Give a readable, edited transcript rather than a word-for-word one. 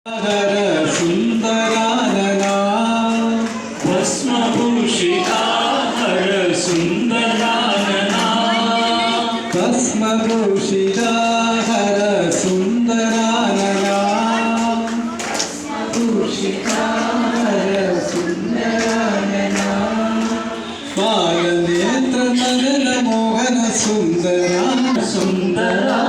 हर सुंदरानना भस्मभूषिता हर सुंदरानना भस्मभूषिता हर सुंदरानना भूषिता हर सुंदरानना Balanetra Madan Mohan सुंदरा सुंदरा